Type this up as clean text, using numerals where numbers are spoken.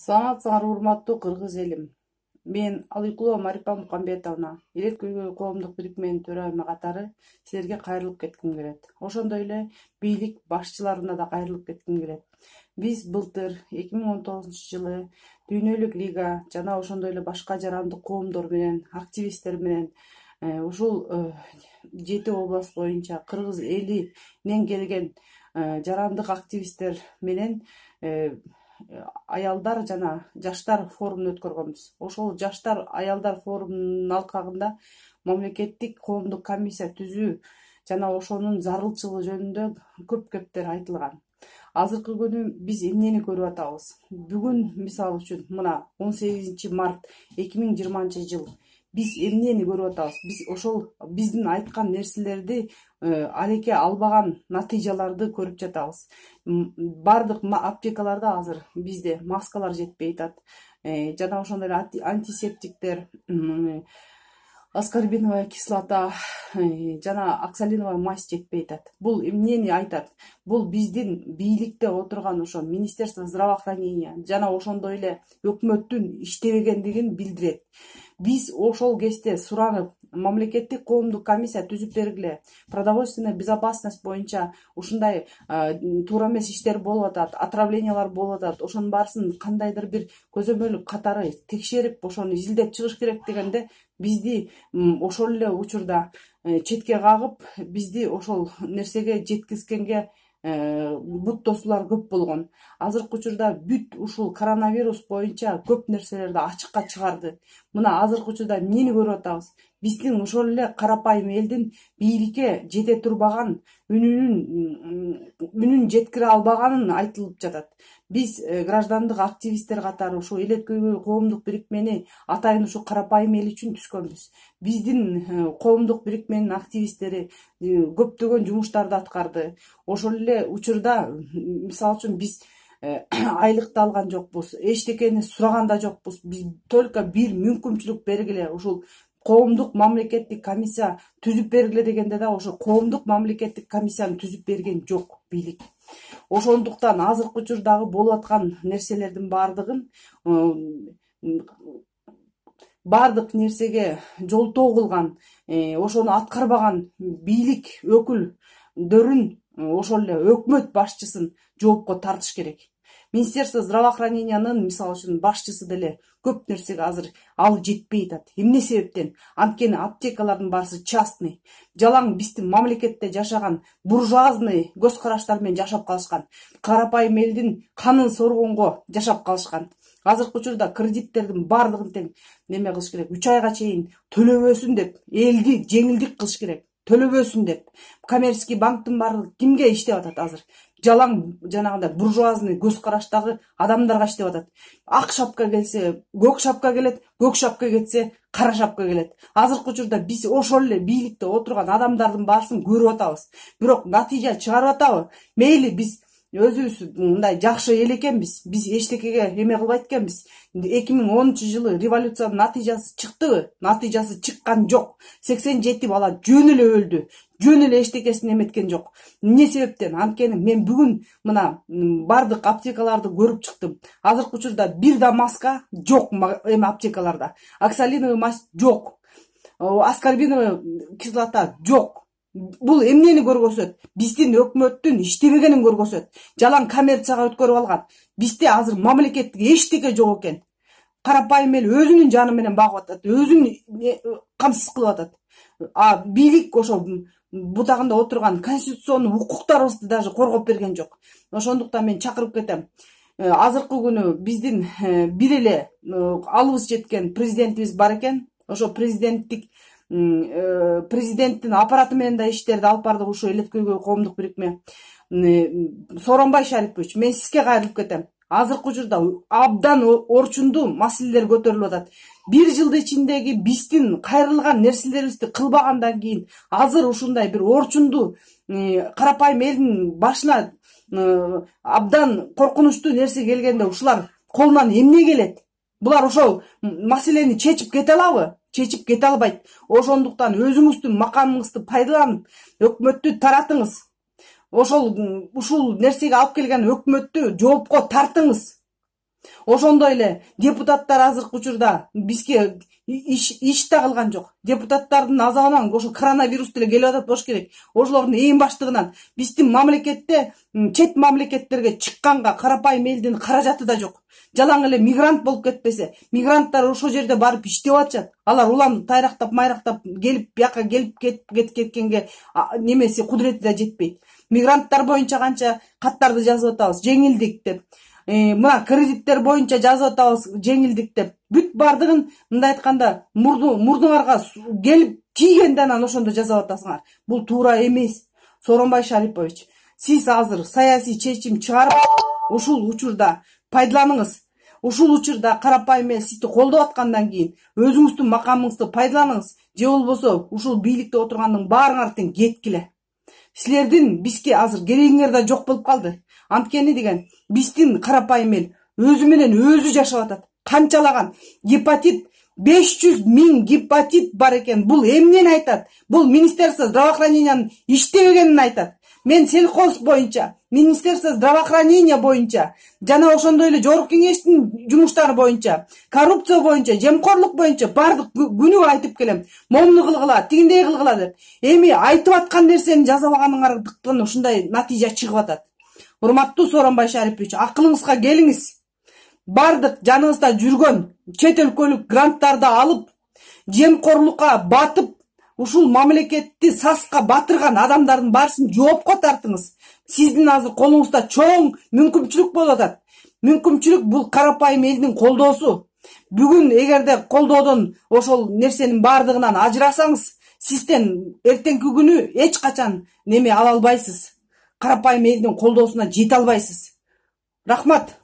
Саламатсыңар урматтуу кыргыз элим. Мен Алыкулова Марипа Мукамбетовна, Элек көйгөй коомдук бирикменин төрайымы катары силерге кайрылып кетким келет. Ошондой эле бийлик башчыларына да кайрылып кетким келет. Биз былтыр 2019-жылы Дүйнөлүк лига жана ошондой эле башка жарандык коомдор менен, активисттер менен ушул 7 область боюнча кыргыз элинен келген жарандык активисттер менен аялдар жана жаштар форумун өткөргөнбүз. Ошол жаштар аялдар форумунун алкагында мамлекеттик коомдук комиссия түзүү жана ошонун зарылчылыгы жөнүндө көп кептер айтылган. Азыркы күнү биз эмнени көрүп атабыз? Бүгүн мисалы үчүн мына 18 март 2020 жыл биз эмнени көрүп атабыз? Биз ошол биздин айткан нерселерди алеке албаган натыйжаларды көрүп жатабыз. Бардык аптекаларда азыр бизде маскалар жетпей атат. Жана ошондой эле антисептиктер, аскорбиновая кислота жана оксалиновая мазь жетпей атат. Бул эмнени айтат? Бул биздин бийликте отурган ошо Министерство здравоохранения жана ошондой эле өкмөттүн иштебегендигин билдирет. Биз ошол кезде суранып, мамлекеттик коомдук комиссия түзүп бергиле. Продовольственная безопасность боюнча ушундай туура эмес иштер болуп атат, отравлениялар болуп атат. Ошонун баарысын кандайдыр бир көзөмөл катары текшерип, ошону изилдеп чыгыш керек дегенде бизди ошол эле учурда четке кагып, бизди ошол нерсеге жеткизгенге бут тосуулар көп болгон. Азыркы учурда бүт ушул коронавирус боюнча көп нерселерди ачыкка чыгарды. Мына азыркы учурда эмнени көрүп атабыз? Биздин ошол эле карапайым элдин бийликке жете турбаган, үнүн жеткире албаганын айтылып жатат. Биз граждандык активисттер катары ушу Элек көйгөй коомдук бирикмени атайын ушу карапайым эл үчүн түзгөнбүз. Биздин коомдук бирикменин активисттери көптөгөн жумуштарды аткарды. Ошол эле учурда мисалы үчүн биз айлыкты алган жокпуз, эчтекени сураган да жокпуз. Биз только бир мүмкүнчүлүк бергиле, ушул коомдук мамлекеттик комиссия түзүп бергиле дегенде да ошо коомдук мамлекеттик комиссияны түзүп берген жок бийлик. Ошондуктан азыркы учурдагы болуп аткан нерселердин бардык нерсеге жолтоо кылган, ошону аткарбаган бийлик өкүлдөрүн, ошол эле өкмөт башчысын жоопко тартыш керек. Министерство здравоохранениянын мисалы үчүн башчысы деле көп нерсеге азыр ал жетпей атат. Эмне себептен? Анткени аптекалардын баарысы частный, жалаң биздин мамлекетте жашаган буржуазный көз караштар менен жашап калышкан. Карапайым элдин канын соргонго жашап калышкан. Азыркы учурда кредиттердин баардыгын тең неме кылыш керек. 3 айга чейин төлөбөсүн деп, элди жеңилдик кылыш керек. Төлөбөсүн деп. Коммерческий банктын баардыгы кимге иштеп атат азыр? Жалаң жанагындай буржуазный көз караштагы адамдарга иштеп атат. Ак шапка келсе, көк шапка келет, көк шапка кетсе, кара шапка келет. Азыркы учурда биз ошол эле бийликте отурган адамдардын баарысын көрүп атабыз. Бирок натыйжа чыгарып атабы? Мейли биз өзүбүз мындай жакшы эл экенбиз. Биз эчтекеге эме кылбайт экенбиз. 2010-жылы революциянын натыйжасы чыктыбы? Натыйжасы чыккан жок. 87 бала жөн эле өлдү. Жөн эле эчтекесин эметкен жок. Эмне себептен? Анткени мен бүгүн мына бардык аптекаларды көрүп чыктым. Азыркы учурда бир да маска жок эми аптекаларда. Оксалиновая мазь жок. Аскорбиновая кислота жок. Бул эмнени көргөзөт? Биздин өкмөттүн иштебегенин көргөзөт. Жалаң коммерцияга өткөрүп алган. Бизде азыр мамлекеттик эчтеке жок экен. Карапайым эл өзүнүн жаны менен багып атат, өзүн камсыз кылып атат. Бийлик ошо бутагында отурган конституционный укуктарыбызды даже коргоп берген жок. Ошондуктан мен чакырып кетем. Азыркы күнү биздин бир эле алыбыз жеткен президентибиз бар экен. Ошо президенттин аппараты менен да иштерди алып бардык ушу Элек көйгөй коомдук бирикме. Сооронбай Шарипович, мен сизге кайрылып кетем. Азыркы учурда абдан орчундуу маселелер көтөрүлүп атат. Бир жылдын ичиндеги биздин кайрылган нерселерибизди кылбагандан кийин азыр ушундай бир орчундуу карапайым элдин башына абдан коркунучтуу нерсе келгенде ушулар колунан эмне келет? Булар ошол маселени чечип кете алабы? Чечип кете албайт. Ошондуктан өзүңүздүн макамыңызды пайдаланып өкмөттү таратыңыз. Ушул нерсеге алып келген өкмөттү жоопко тартыңыз. Ошондой эле депутаттар азыркы учурда бизге иш да кылган жок. Депутаттардын азабынан ошо коронавирус деле келип атат болуш керек. Ошолордун эң баштыгынан биздин мамлекетте чет мамлекеттерге чыкканга карапайым элдин каражаты да жок. Жалаң эле мигрант болуп кетпесе, мигранттар ошол жерде барып иштеп атышат. Алар улам тайрактап, майрактап келип бияка келип кеткенге немеси кудурети да жетпейт. Мигранттар боюнча канча каттарды жазып атабыз, жеңилдик деп. Мына кредиттер боюнча жазып атабыз, жеңилдик деп. Бүт бардыгын мындай айтканда мурдуңарга келип тийгенде анан ошондо жазып атасыңар. Бул туура эмес. Сооронбай Шарипович, сиз азыр саясий чечим чыгарып, ушул учурда пайдаланыңыз. Ушул учурда карапайым эл сизди колдоп аткандан кийин өзүңүздүн макамыңызды пайдаланыңыз. Же болбосо ушул бийликте отургандын баарыңар тең кеткиле. Силердин бизге азыр керегиңер да жок болуп калды. Анткени деген биздин карапайым эл өзү менен өзү жашап атат. Канчалаган гепатит 500 000 гепатит бар экен. Бул эмнени айтат? Бул Министерство здравоохранениянын иштебегенин айтат. Мен сельхоз боюнча, Министерство здравоохранения боюнча, жана ошондой эле жогорку кеңештин жумуштары боюнча, коррупция боюнча, жемкорлук боюнча бардык күнү айтып келем. Момуну кылгыла, тигиндей кылгыла деп. Эми айтып аткан нерсени жазабаганыңардыктан ушундай натыйжа чыгып атат. Урматтуу Сооронбай Шарипович, акылыңызга келиңиз. Бардык жаныңызда жүргөн чет өлкөлүк гранттарды алып, жемкорлукка батып, ушул мамлекетти саска батырган адамдардын баарысын жоопко тартыңыз. Сиздин азыр колуңузда чоң мүмкүнчүлүк болуп атат. Мүмкүнчүлүк бул карапайым элдин колдоосу. Бүгүн эгерде колдоодон ошол нерсенин бардыгынан ажырасаңыз, сизден эртеңки күнү эч качан неме ала албайсыз. Карапайым элдин колдоосуна жете албайсыз. Рахмат.